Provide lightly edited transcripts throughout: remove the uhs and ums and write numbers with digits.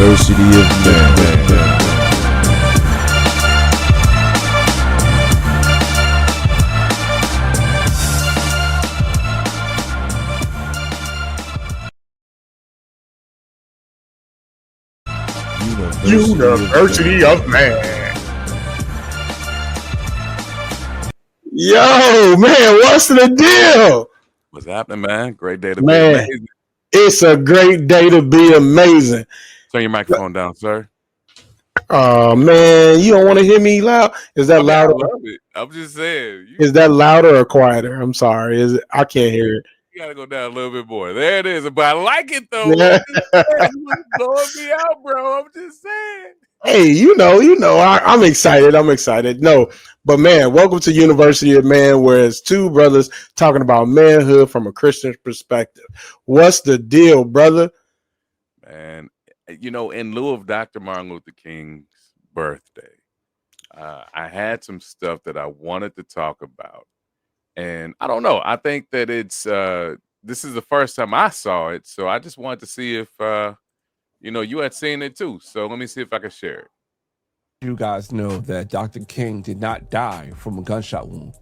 University of Man. University of Man. Yo, man, what's the deal? What's happening, man? Great day to be Man, amazing. it's a great day to be amazing. Turn your microphone down, sir. Oh, man, you don't want to hear me loud? Is that louder? I love it. I'm just saying. Is that louder or quieter? I'm sorry. Is it? I can't hear it. You gotta go down a little bit more. There it is. But I like it though. Yeah. You blowing me out, bro. I'm just saying. Hey, you know, I'm excited. I'm excited. No, but man, welcome to University of Man, where it's two brothers talking about manhood from a Christian perspective. What's the deal, brother? Man, you know, in lieu of Dr. Martin Luther King's birthday, I had some stuff that I wanted to talk about. And I don't know. I think that it's this is the first time I saw it. So I just wanted to see if you had seen it too. So let me see if I can share it. You guys know that Dr. King did not die from a gunshot wound.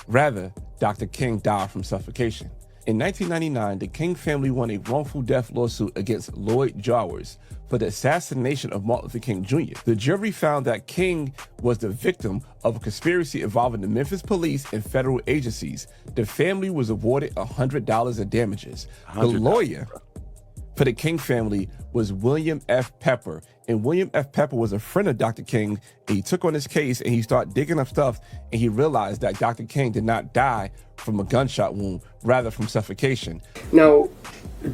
Rather, Dr. King died from suffocation. In 1999, the King family won a wrongful death lawsuit against Lloyd Jowers for the assassination of Martin Luther King Jr. The jury found that King was the victim of a conspiracy involving the Memphis police and federal agencies. The family was awarded $100 in damages. The lawyer for the King family was William F. Pepper, and William F. Pepper was a friend of Dr. King, and he took on this case and he started digging up stuff, and he realized that Dr. King did not die from a gunshot wound, rather from suffocation. Now,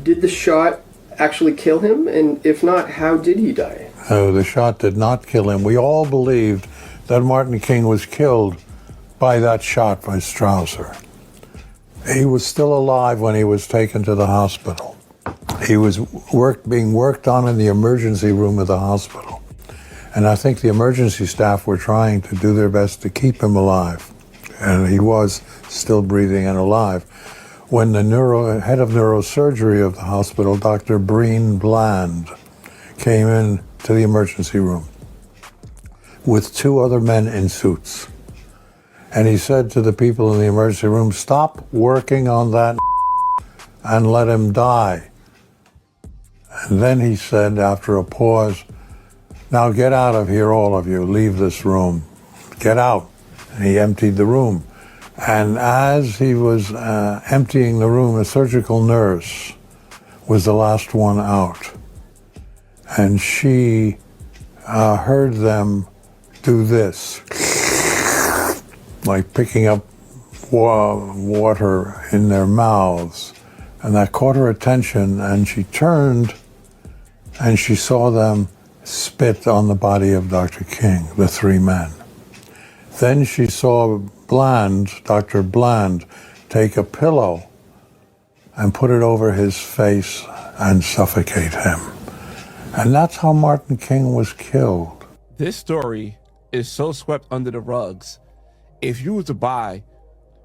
did the shot actually kill him? And if not, how did he die? No, the shot did not kill him. We all believed that Martin King was killed by that shot by Strausser. He was still alive when he was taken to the hospital. He was being worked on in the emergency room of the hospital. And I think the emergency staff were trying to do their best to keep him alive. And he was still breathing and alive. When the head of neurosurgery of the hospital, Dr. Breen Bland, came in to the emergency room with two other men in suits. And he said to the people in the emergency room, "Stop working on that and let him die." And then he said, after a pause, "Now get out of here, all of you. Leave this room. Get out." And he emptied the room. And as he was emptying the room, a surgical nurse was the last one out. And she heard them do this, like picking up water in their mouths. And that caught her attention, and she turned and she saw them spit on the body of Dr. King, the three men. Then she saw Dr. Bland, take a pillow and put it over his face and suffocate him. And that's how Martin King was killed. This story is so swept under the rugs. If you were to buy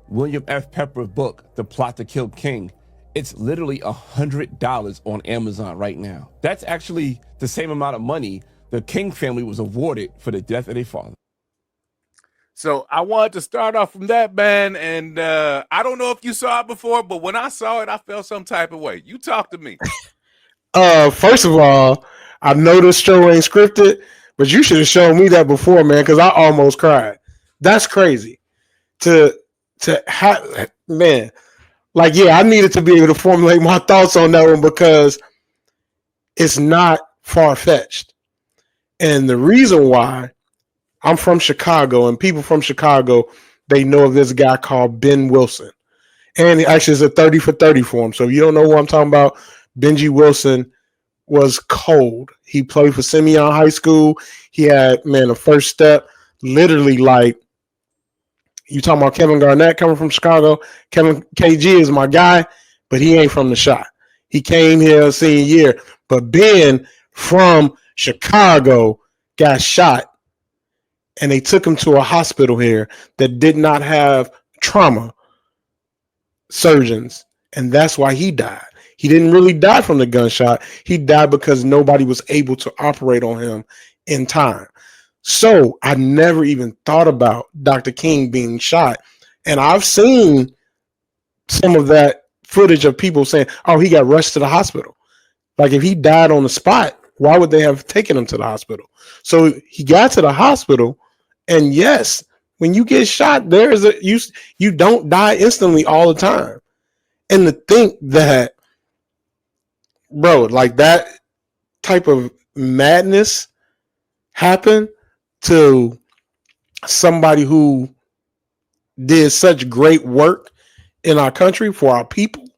William F. Pepper's book, The Plot to Kill King, it's literally $100 on Amazon right now. That's actually the same amount of money the King family was awarded for the death of their father. So I wanted to start off from that, man. And I don't know if you saw it before, but when I saw it, I felt some type of way. You talk to me. First of all, I know this show ain't scripted, but you should have shown me that before, man, because I almost cried. That's crazy. To have, man, like, yeah, I needed to be able to formulate my thoughts on that one because it's not far-fetched. And the reason why, I'm from Chicago, and people from Chicago, they know of this guy called Ben Wilson. And he actually is a 30 for 30 for him. So if you don't know what I'm talking about, Benji Wilson was cold. He played for Simeon High School. He had, man, the first step, literally like, you talking about Kevin Garnett coming from Chicago. Kevin KG is my guy, but he ain't from the shot. He came here senior year. But Ben from Chicago got shot, and they took him to a hospital here that did not have trauma surgeons, and that's why he died. he didn't really die from the gunshot. He died because nobody was able to operate on him in time. So I never even thought about Dr. King being shot. And I've seen some of that footage of people saying, oh, he got rushed to the hospital. Like if he died on the spot, why would they have taken him to the hospital? So he got to the hospital, and yes, when you get shot, there is you don't die instantly all the time. And to think that, bro, like that type of madness happened to somebody who did such great work in our country for our people,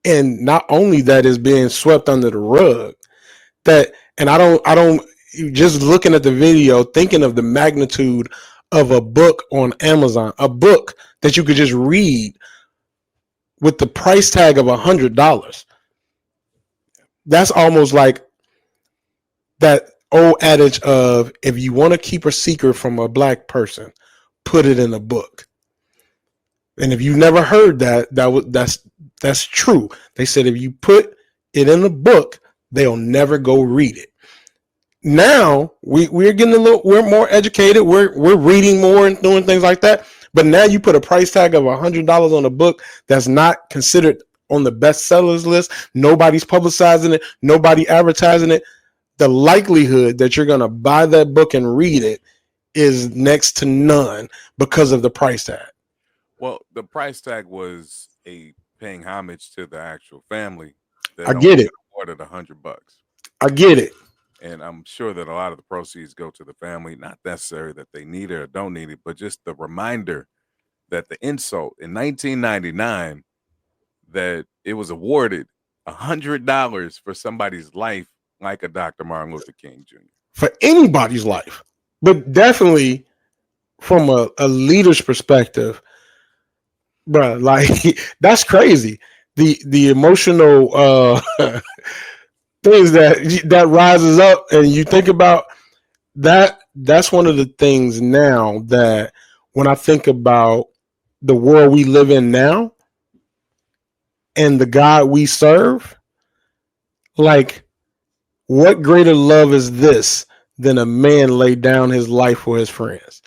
and not only that is being swept under the rug. That, and I don't just looking at the video, thinking of the magnitude of a book on Amazon, a book that you could just read with the price tag of $100. That's almost like that old adage of, if you want to keep a secret from a black person, put it in a book. And if you've never heard that's true. They said if you put it in a book, they'll never go read it. Now we're getting we're more educated. We're reading more and doing things like that. But now you put a price tag of $100 on a book that's not considered on the bestsellers list. Nobody's publicizing it. Nobody advertising it. The likelihood that you're going to buy that book and read it is next to none because of the price tag. Well, the price tag was a paying homage to the actual family. I get it. Awarded $100. I get it. And I'm sure that a lot of the proceeds go to the family. Not necessarily that they need it or don't need it, but just the reminder that the insult in 1999 that it was awarded $100 for somebody's life, like a Dr. Martin Luther King Jr. For anybody's life, but definitely from a leader's perspective, bro. Like that's crazy. The emotional things that rises up, and you think about that. That's one of the things now that when I think about the world we live in now and the God we serve, like what greater love is this than a man lay down his life for his friends?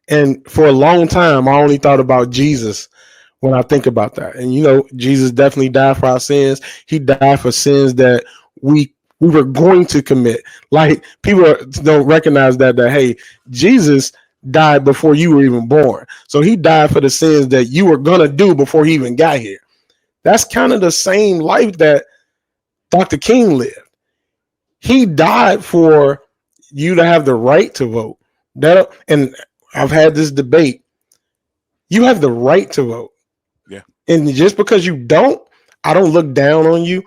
And for a long time, I only thought about Jesus when I think about that. And, you know, Jesus definitely died for our sins. He died for sins that we were going to commit. Like people don't recognize that, hey, Jesus died before you were even born. So he died for the sins that you were going to do before he even got here. That's kind of the same life that Dr. King lived. He died for you to have the right to vote. And I've had this debate. You have the right to vote. Yeah. And just because you don't, I don't look down on you.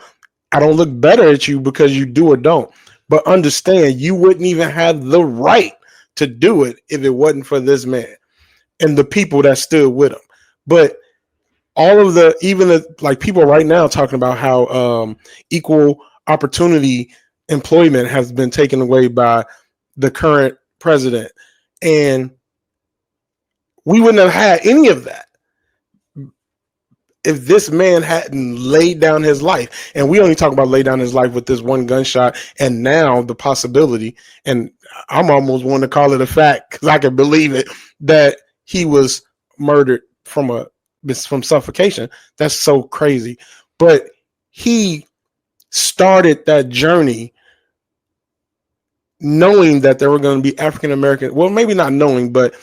I don't look better at you because you do or don't. But understand, you wouldn't even have the right to do it if it wasn't for this man and the people that stood with him. But all of like people right now talking about how equal opportunity employment has been taken away by the current president. And we wouldn't have had any of that if this man hadn't laid down his life. And we only talk about lay down his life with this one gunshot, and now the possibility, and I'm almost wanting to call it a fact because I can believe it, that he was murdered from suffocation. That's so crazy. But he started that journey knowing that there were going to be African American, well, maybe not knowing, but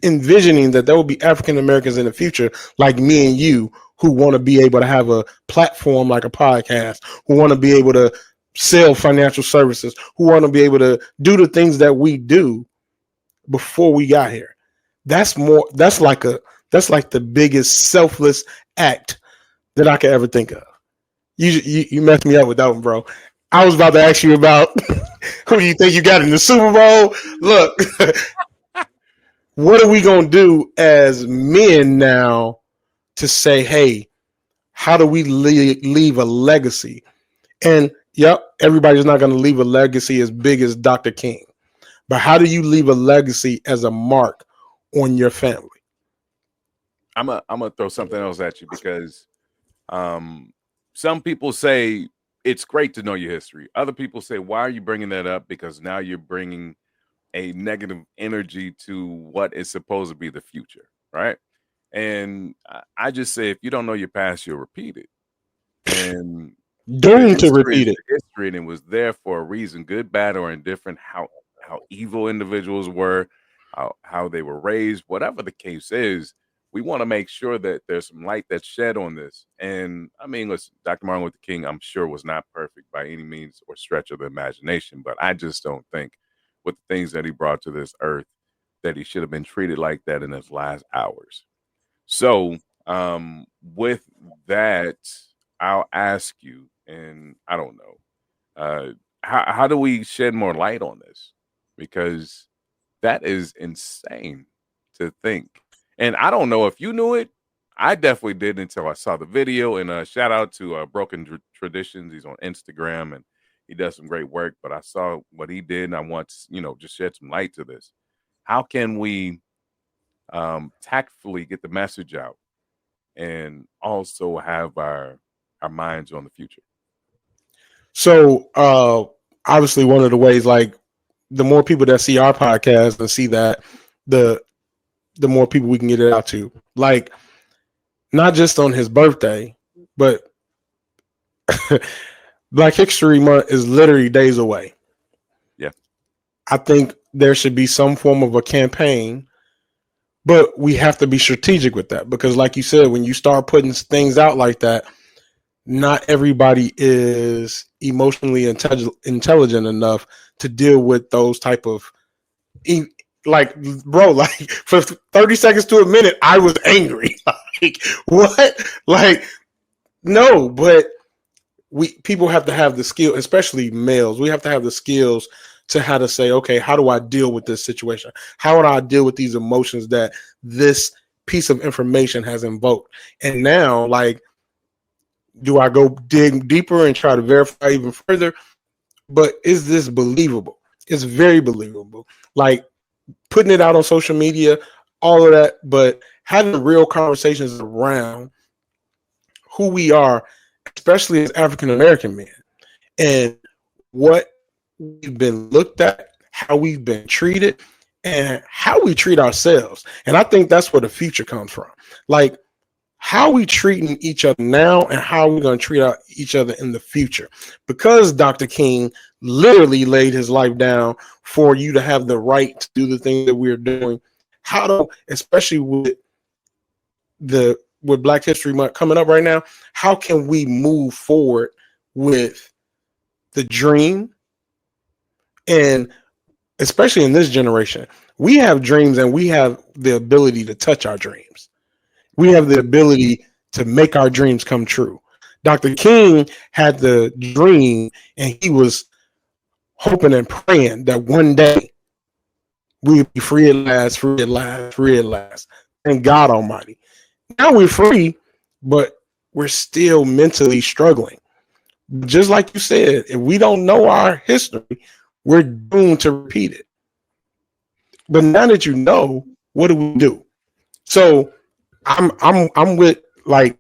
envisioning that there will be African Americans in the future, like me and you, who want to be able to have a platform like a podcast, who want to be able to sell financial services, who want to be able to do the things that we do before we got here. That's like the biggest selfless act that I could ever think of. You messed me up with that one, bro. I was about to ask you about who do you think you got in the Super Bowl? Look, what are we going to do as men now to say, hey, how do we leave a legacy? And yep, everybody's not going to leave a legacy as big as Dr. King. But how do you leave a legacy as a mark on your family? I'm gonna throw something else at you because some people say it's great to know your history. Other people say, why are you bringing that up? Because now you're bringing a negative energy to what is supposed to be the future, right? And I just say, if you don't know your past, you'll repeat it. And the Doomed to history is repeat it. the history, and it was there for a reason, good, bad, or indifferent. How evil individuals were, how they were raised, whatever the case is. We want to make sure that there's some light that's shed on this. And I mean, listen, Dr. Martin Luther King, I'm sure, was not perfect by any means or stretch of the imagination, but I just don't think with the things that he brought to this earth that he should have been treated like that in his last hours. So, with that, I'll ask you, and I don't know, how do we shed more light on this? Because that is insane to think. And I don't know if you knew it. I definitely did until I saw the video. And shout out to Broken Traditions. He's on Instagram and he does some great work. But I saw what he did, and I want to, just shed some light to this. How can we tactfully get the message out and also have our minds on the future? So obviously one of the ways, like, the more people that see our podcast and see that, the more people we can get it out to. Like, not just on his birthday, but Black History Month is literally days away. Yeah. I think there should be some form of a campaign, but we have to be strategic with that, because like you said, when you start putting things out like that, not everybody is emotionally intelligent enough to deal with those type of, like, bro, like, for 30 seconds to a minute, I was angry. Like, what? Like, no, but people have to have the skill, especially males. We have to have the skills to how to say, okay, how do I deal with this situation? How do I deal with these emotions that this piece of information has invoked? And now, like, do I go dig deeper and try to verify even further? But is this believable? It's very believable. Like, putting it out on social media, all of that, but having real conversations around who we are, especially as African American men, and what we've been looked at, how we've been treated, and how we treat ourselves. And I think that's where the future comes from. Like, how we treating each other now and how we're going to treat each other in the future. Because Dr. King literally laid his life down for you to have the right to do the things that we're doing. How do, especially with Black History Month coming up right now, how can we move forward with the dream? And especially in this generation, we have dreams and we have the ability to touch our dreams. We have the ability to make our dreams come true. Dr. King had the dream, and he was hoping and praying that one day we would be free at last, free at last, free at last. Thank God Almighty. Now we're free, but we're still mentally struggling. Just like you said, if we don't know our history, we're doomed to repeat it. But now that you know, what do we do? So I'm with, like,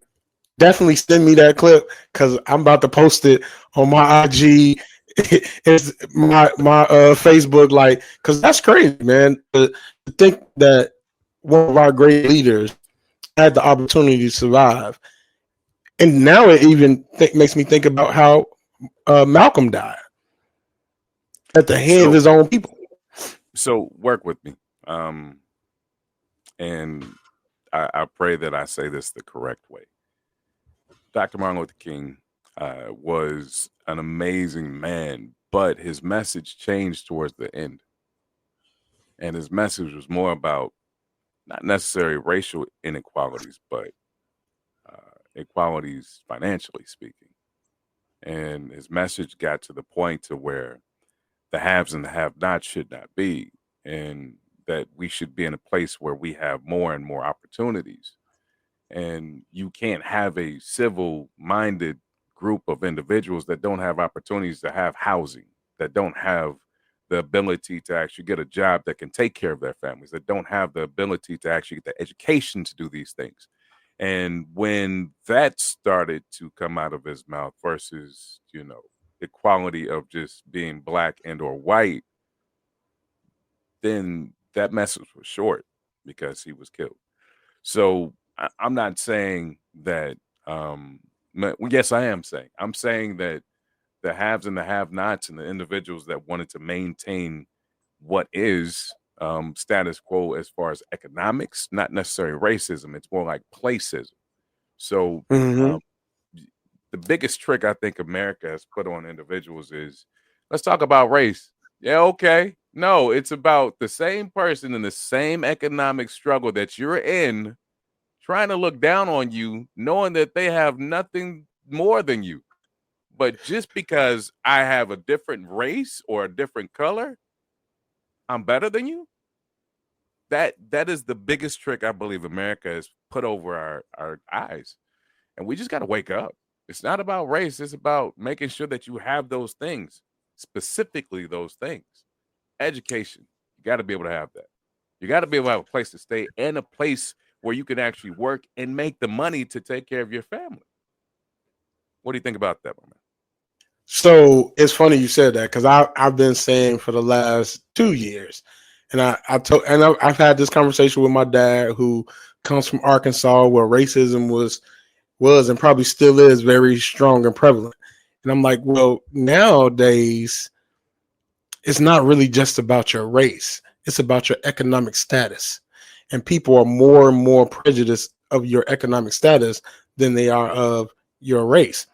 definitely send me that clip, because I'm about to post it on my IG, it's my Facebook, like, because that's crazy, man. To think that one of our great leaders had the opportunity to survive, and now it even makes me think about how Malcolm died at the hand of his own people. So work with me, and I pray that I say this the correct way. Dr. Martin Luther King was an amazing man, but his message changed towards the end. And his message was more about not necessarily racial inequalities, but equalities financially speaking. And his message got to the point to where the haves and the have-nots should not be, and that we should be in a place where we have more and more opportunities. And you can't have a civil-minded group of individuals that don't have opportunities to have housing, that don't have the ability to actually get a job that can take care of their families, that don't have the ability to actually get the education to do these things. And when that started to come out of his mouth versus, equality of just being black and or white, then that message was short because he was killed. So I'm not saying that. Yes, I am saying. I'm saying that the haves and the have-nots and the individuals that wanted to maintain what is status quo as far as economics, not necessarily racism. It's more like placism. So Mhm. The biggest trick I think America has put on individuals is, let's talk about race. Yeah, okay. No, it's about the same person in the same economic struggle that you're in, trying to look down on you, knowing that they have nothing more than you. But just because I have a different race or a different color, I'm better than you. That is the biggest trick I believe America has put over our eyes. And we just got to wake up. It's not about race. It's about making sure that you have those things, specifically those things. Education. You got to be able to have that. You got to be able to have a place to stay and a place where you can actually work and make the money to take care of your family. What do you think about that, my man? So it's funny you said that because I've been saying for the last 2 years, and I've had this conversation with my dad who comes from Arkansas where racism was and probably still is very strong and prevalent. And I'm like, well, nowadays it's not really just about your race; it's about your economic status, and people are more and more prejudiced of your economic status than they are of your race.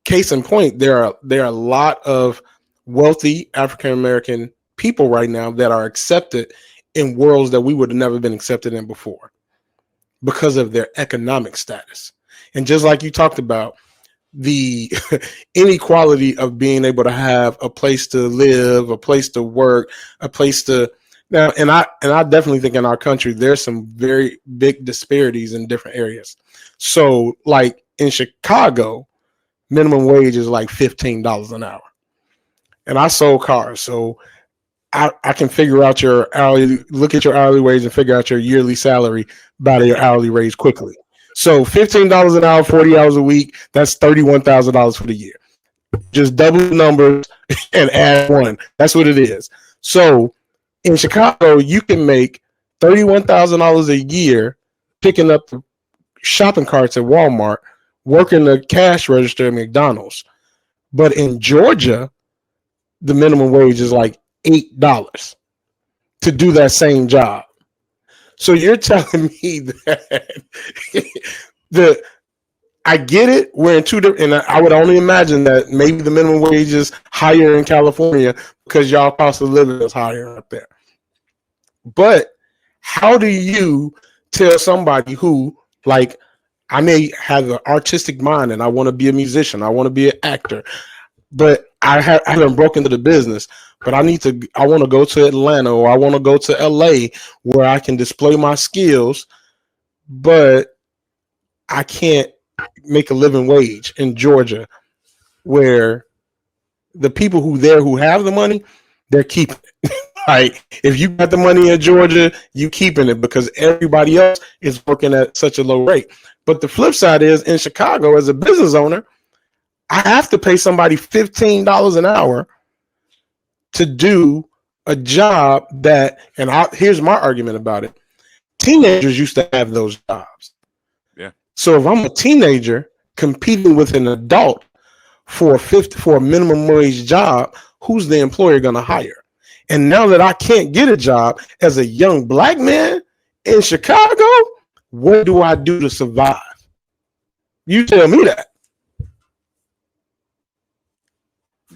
Case in point, there are a lot of wealthy African American people right now that are accepted in worlds that we would have never been accepted in before because of their economic status. And just like you talked about, the inequality of being able to have a place to live, a place to work, a place to now, and I definitely think in our country there's some very big disparities in different areas. So, like in Chicago, minimum wage is like $15 an hour. And I sold cars, so I can figure out your hourly, look at your hourly wage and figure out your yearly salary by your hourly wage quickly. So $15 an hour, 40 hours a week, that's $31,000 for the year. Just double the numbers and add one. That's what it is. So in Chicago, you can make $31,000 a year picking up shopping carts at Walmart, working the cash register at McDonald's. But in Georgia, the minimum wage is like $8 to do that same job. So you're telling me that the I get it. We're in two different, and I would only imagine that maybe the minimum wage is higher in California because y'all cost of living is higher up there. But how do you tell somebody who, like, I may have an artistic mind and I want to be a musician, I want to be an actor, but I haven't broken into the business, but I want to go to Atlanta or I want to go to LA where I can display my skills, but I can't make a living wage in Georgia where the people who have the money, they're keeping it. Like, if you got the money in Georgia, you keeping it because everybody else is working at such a low rate. But the flip side is in Chicago, as a business owner, I have to pay somebody $15 an hour to do a job that, and here's my argument about it. Teenagers used to have those jobs. Yeah. So if I'm a teenager competing with an adult for a minimum wage job, who's the employer going to hire? And now that I can't get a job as a young black man in Chicago, what do I do to survive? You tell me that.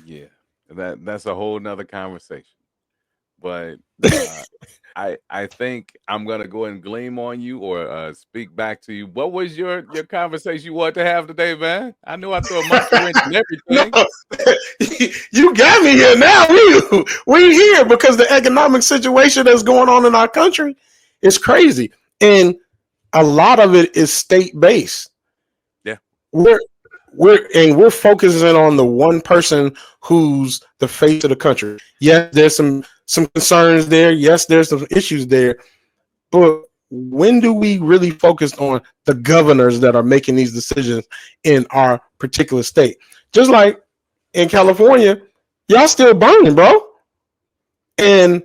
Yeah, that's a whole nother conversation. But I think I'm gonna go and gleam on you or speak back to you. What was your conversation you wanted to have today, man? I knew I threw a monkey wrench in everything. No, you got me here now. We here because the economic situation that's going on in our country is crazy, and a lot of it is state based. Yeah, we're focusing on the one person who's the face of the country. Yes, there's some concerns there. Yes, there's some issues there, but when do we really focus on the governors that are making these decisions in our particular state? Just like in California, y'all still burning, bro. And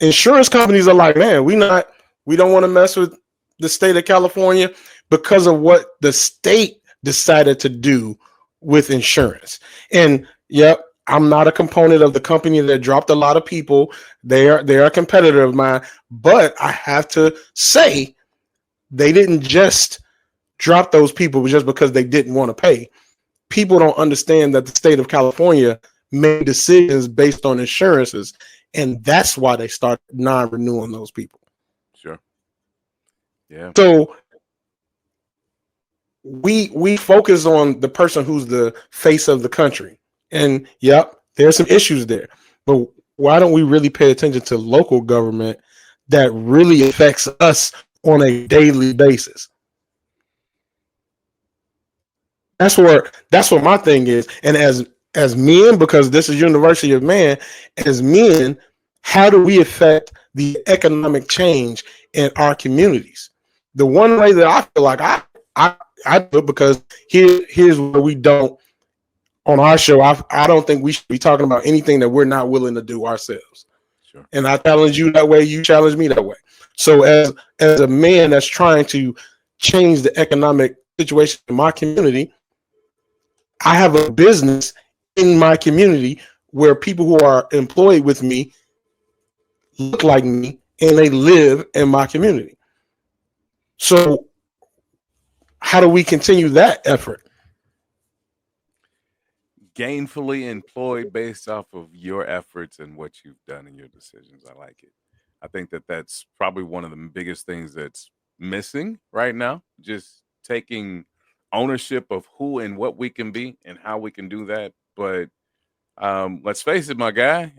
insurance companies are like, man, we don't want to mess with the state of California because of what the state decided to do with insurance. And yep, I'm not a component of the company that dropped a lot of people. They're a competitor of mine, but I have to say they didn't just drop those people just because they didn't want to pay. People don't understand that the state of California made decisions based on insurances, and that's why they started non-renewing those people. Sure. Yeah. So we focus on the person who's the face of the country. And yep, there's some issues there. But why don't we really pay attention to local government that really affects us on a daily basis? That's what my thing is. And as men, because this is University of Man, as men, how do we affect the economic change in our communities? The one way that I feel like I do it, because here's where we don't on our show. I don't think we should be talking about anything that we're not willing to do ourselves. Sure. And I challenge you that way. You challenge me that way. So as a man that's trying to change the economic situation in my community, I have a business in my community where people who are employed with me look like me and they live in my community. So how do we continue that effort? Gainfully employed based off of your efforts and what you've done and your decisions. I like it. I think that that's probably one of the biggest things that's missing right now. Just taking ownership of who and what we can be and how we can do that. But let's face it, my guy,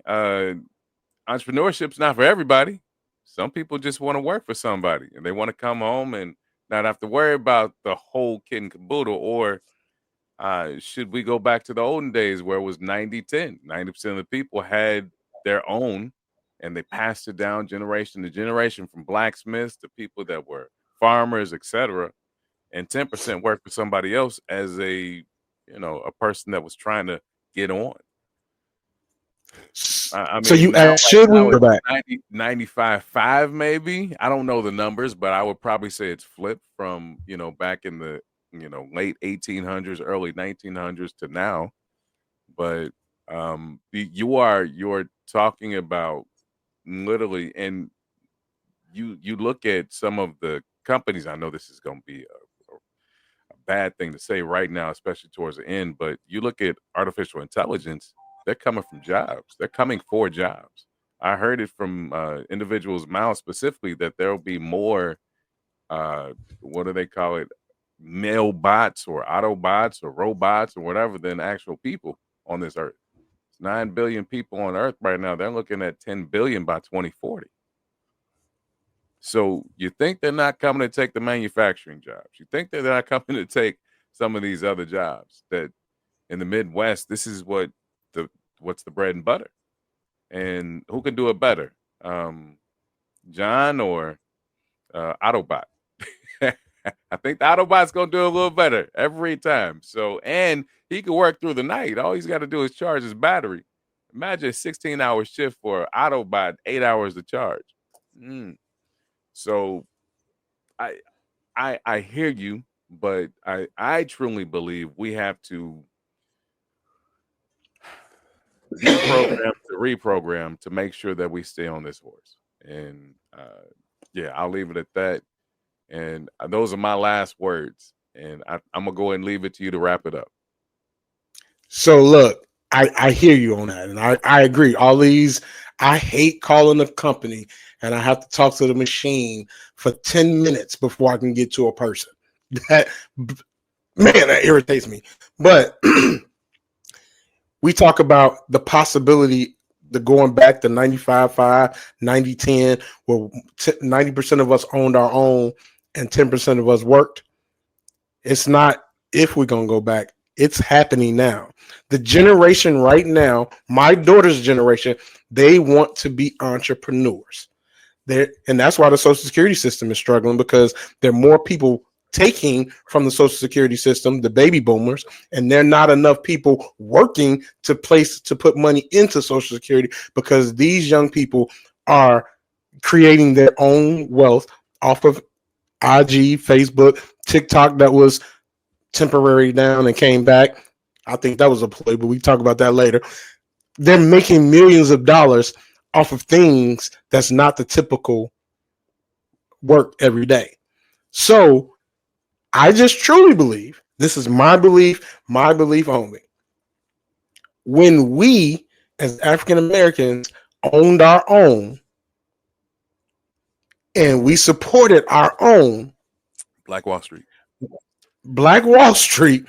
entrepreneurship's not for everybody. Some people just want to work for somebody and they want to come home and not have to worry about the whole kit and caboodle. Or should we go back to the olden days where it was 90-10? 90% of the people had their own and they passed it down generation to generation, from blacksmiths to people that were farmers, etc. And 10% worked for somebody else as a person that was trying to get on. I mean, so you now, ask, should we go back? 95-5 maybe. I don't know the numbers, but I would probably say it's flipped from, back in the, late 1800s, early 1900s to now. But you're talking about literally, and you look at some of the companies. I know this is going to be a bad thing to say right now, especially towards the end, but you look at artificial intelligence, they're coming from jobs. They're coming for jobs. I heard it from individuals' mouths specifically that there'll be more, what do they call it, mail bots or Autobots or robots or whatever than actual people on this earth. It's 9 billion people on earth right now. They're looking at 10 billion by 2040. So you think they're not coming to take the manufacturing jobs. You think they're not coming to take some of these other jobs that in the Midwest, this is what's the bread and butter. And who can do it better? John or Autobot? I think the Autobot's going to do a little better every time. So, and he can work through the night. All he's got to do is charge his battery. Imagine a 16-hour shift for Autobot, 8 hours to charge. So I hear you, but I truly believe we have to reprogram to make sure that we stay on this horse. And yeah, I'll leave it at that. And those are my last words. And I'm going to go ahead and leave it to you to wrap it up. So look, I hear you on that. And I agree. All these, I hate calling a company and I have to talk to the machine for 10 minutes before I can get to a person. That irritates me. But we talk about the possibility the going back to 95-5, 90-10, where 90% of us owned our own and 10% of us worked. It's not if we're going to go back. It's happening now. The generation right now, my daughter's generation, they want to be entrepreneurs. And that's why the Social Security system is struggling, because there are more people taking from the Social Security system, the baby boomers, and there are not enough people working to put money into Social Security, because these young people are creating their own wealth off of IG, Facebook, TikTok that was temporary down and came back. I think that was a play, but we talk about that later. They're making millions of dollars off of things that's not the typical work every day. So I just truly believe, this is my belief only. When we as African Americans owned our own and we supported our own Black Wall Street,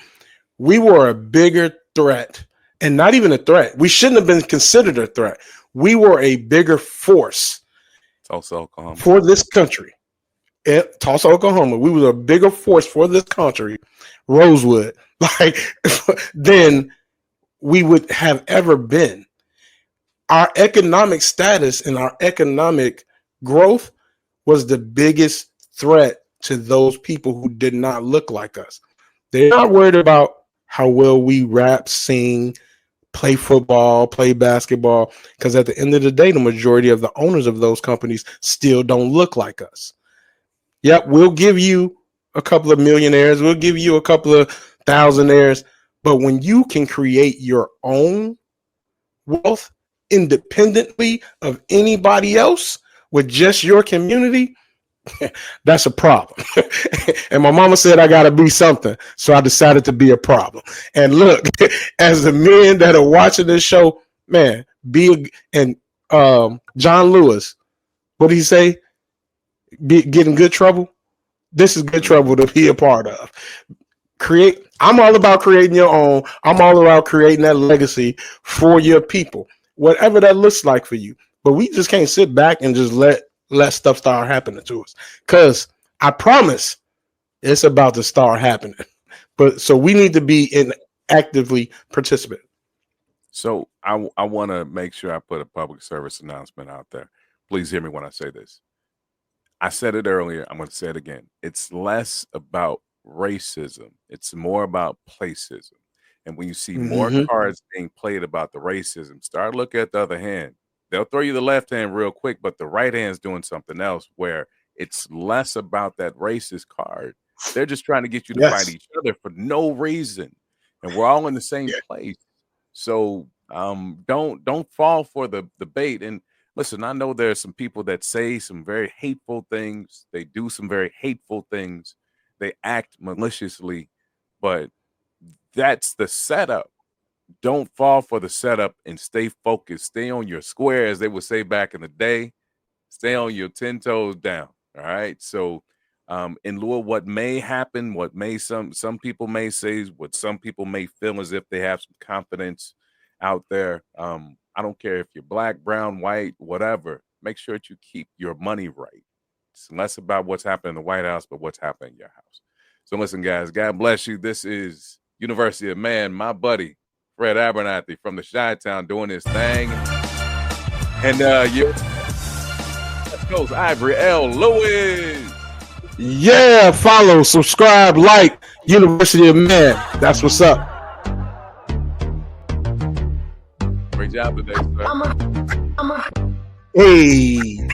we were a bigger threat, and not even a threat. We shouldn't have been considered a threat. We were a bigger force Tulsa, Oklahoma, for this country. Tulsa, Oklahoma, we were a bigger force for this country, Rosewood, than we would have ever been. Our economic status and our economic growth was the biggest threat to those people who did not look like us. They're not worried about how well we rap, sing, play football, play basketball, because at the end of the day, the majority of the owners of those companies still don't look like us. Yep, we'll give you a couple of millionaires, we'll give you a couple of thousandaires, but when you can create your own wealth independently of anybody else with just your community, that's a problem. And my mama said I gotta be something, so I decided to be a problem. And look, as the men that are watching this show, man, John Lewis, what did he say? Get in good trouble. This is good trouble to be a part of. I'm all about creating your own. I'm all about creating that legacy for your people, whatever that looks like for you. But we just can't sit back and just let stuff start happening to us, because I promise it's about to start happening. But so we need to be actively participate. So I want to make sure I put a public service announcement out there. Please hear me when I say this. I said it earlier. I'm going to say it again. It's less about racism. It's more about placism. And when you see more cards being played about the racism, start looking at the other hand. They'll throw you the left hand real quick, but the right hand's doing something else, where it's less about that racist card. They're just trying to get you to fight each other for no reason. And we're all in the same place. So don't fall for the bait. And listen, I know there's some people that say some very hateful things. They do some very hateful things. They act maliciously, but that's the setup. Don't fall for the setup and stay focused. Stay on your square, as they would say back in the day. Stay on your 10 toes down. All right. So in lieu of what may happen, what may some people may say, what some people may feel as if they have some confidence out there. I don't care if you're black, brown, white, whatever. Make sure that you keep your money right. It's less about what's happening in the White House, but what's happening in your house. So listen, guys, God bless you. This is University of Man, my buddy, Fred Abernathy from the Chi-Town, doing his thing. And let's go, Ivory L. Lewis. Yeah, follow, subscribe, like University of Man. That's what's up. Great job today, sir. Hey.